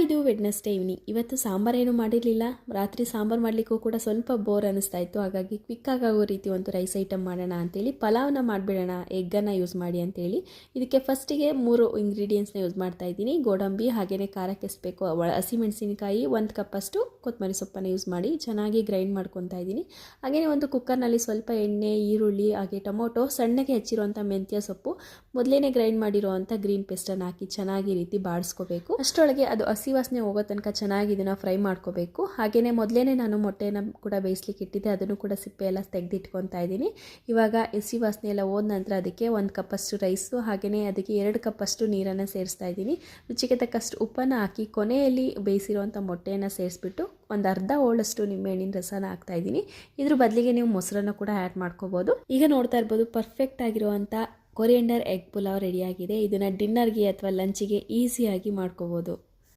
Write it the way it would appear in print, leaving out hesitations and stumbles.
ಇದು Wednesday evening. ಇವತ್ತು ಸಾಂಬಾರೇನು ಮಾಡಿರಲಿಲ್ಲ. ರಾತ್ರಿ ಸಾಂಬಾರು ಮಾಡಲಿಕ್ಕೂ ಕೂಡ ಸ್ವಲ್ಪ ಬೋರ್ ಅನ್ನಿಸ್ತಾ ಇತ್ತು. ಹಾಗಾಗಿ ಕ್ವಿಕ್ಕಾಗಿ ಆಗೋ ರೀತಿ ಒಂದು ರೈಸ್ ಐಟಮ್ ಮಾಡೋಣ ಅಂತೇಳಿ ಪಲಾವ್ನ ಮಾಡಿಬಿಡೋಣ ಎಗ್ಗನ್ನು ಯೂಸ್ ಮಾಡಿ ಅಂತೇಳಿ ಇದಕ್ಕೆ ಫಸ್ಟಿಗೆ 3 ಇಂಗ್ರೀಡಿಯೆಂಟ್ಸ್ನ ಯೂಸ್ ಮಾಡ್ತಾ ಇದ್ದೀನಿ. ಗೋಡಂಬಿ, ಹಾಗೆಯೇ ಖಾರಕ್ಕೆ ಎಷ್ಟು ಬೇಕೋ ಹಸಿಮೆಣಸಿನಕಾಯಿ, 1 ಕಪ್ಪಷ್ಟು ಕೊತ್ತಂಬರಿ ಸೊಪ್ಪನ್ನು ಯೂಸ್ ಮಾಡಿ ಚೆನ್ನಾಗಿ ಗ್ರೈಂಡ್ ಮಾಡ್ಕೊತಾ ಇದ್ದೀನಿ. ಹಾಗೆಯೇ ಒಂದು ಕುಕ್ಕರ್ನಲ್ಲಿ ಸ್ವಲ್ಪ ಎಣ್ಣೆ, ಈರುಳ್ಳಿ, ಹಾಗೆ ಟೊಮೊಟೊ, ಸಣ್ಣಗೆ ಹೆಚ್ಚಿರುವಂಥ ಮೆಂತ್ಯ ಸೊಪ್ಪು, ಮೊದಲೇ ಗ್ರೈಂಡ್ ಮಾಡಿರುವಂಥ ಗ್ರೀನ್ ಪೇಸ್ಟನ್ನು ಹಾಕಿ ಚೆನ್ನಾಗಿ ರೀತಿ ಬಾಡಿಸ್ಕೋಬೇಕು. ಅಷ್ಟರೊಳಗೆ ಅದು ಹಸಿ ವಾಸನೆ ಹೋಗೋ ತನಕ ಚೆನ್ನಾಗಿ ಇದನ್ನು ಫ್ರೈ ಮಾಡ್ಕೋಬೇಕು. ಹಾಗೆಯೇ ಮೊದಲೇ ನಾನು ಮೊಟ್ಟೆನ ಕೂಡ ಬೇಯಿಸ್ಲಿಕ್ಕೆ ಇಟ್ಟಿದ್ದೆ, ಅದನ್ನು ಕೂಡ ಸಿಪ್ಪೆ ಎಲ್ಲ ತೆಗೆದಿಟ್ಕೊತಾ ಇದ್ದೀನಿ. ಇವಾಗ ಹಸಿ ವಾಸನೆ ಎಲ್ಲ ಹೋದ ನಂತರ ಅದಕ್ಕೆ 1 ಕಪ್ಪಷ್ಟು ರೈಸು, ಹಾಗೆಯೇ ಅದಕ್ಕೆ 2 ಕಪ್ಪಷ್ಟು ನೀರನ್ನು ಸೇರಿಸ್ತಾ ಇದ್ದೀನಿ. ರುಚಿಗೆ ತಕ್ಕಷ್ಟು ಉಪ್ಪನ್ನು ಹಾಕಿ ಕೊನೆಯಲ್ಲಿ ಬೇಯಿಸಿರುವಂಥ ಮೊಟ್ಟೆಯನ್ನು ಸೇರಿಸ್ಬಿಟ್ಟು ಒಂದು ಅರ್ಧ ಹೋಳಷ್ಟು ನಿಂಬೆಹಣ್ಣಿನ ರಸನ ಹಾಕ್ತಾ ಇದ್ದೀನಿ. ಇದ್ರ ಬದಲಿಗೆ ನೀವು ಮೊಸರನ್ನು ಕೂಡ ಆ್ಯಡ್ ಮಾಡ್ಕೋಬೋದು. ಈಗ ನೋಡ್ತಾ ಇರ್ಬೋದು ಪರ್ಫೆಕ್ಟ್ ಆಗಿರುವಂಥ ಕೊರಿಯಂಡರ್ ಎಗ್ ಪುಲಾವ್ ರೆಡಿಯಾಗಿದೆ. ಇದನ್ನು ಡಿನ್ನರ್ಗೆ ಅಥವಾ ಲಂಚಿಗೆ ಈಸಿಯಾಗಿ ಮಾಡ್ಕೋಬೋದು.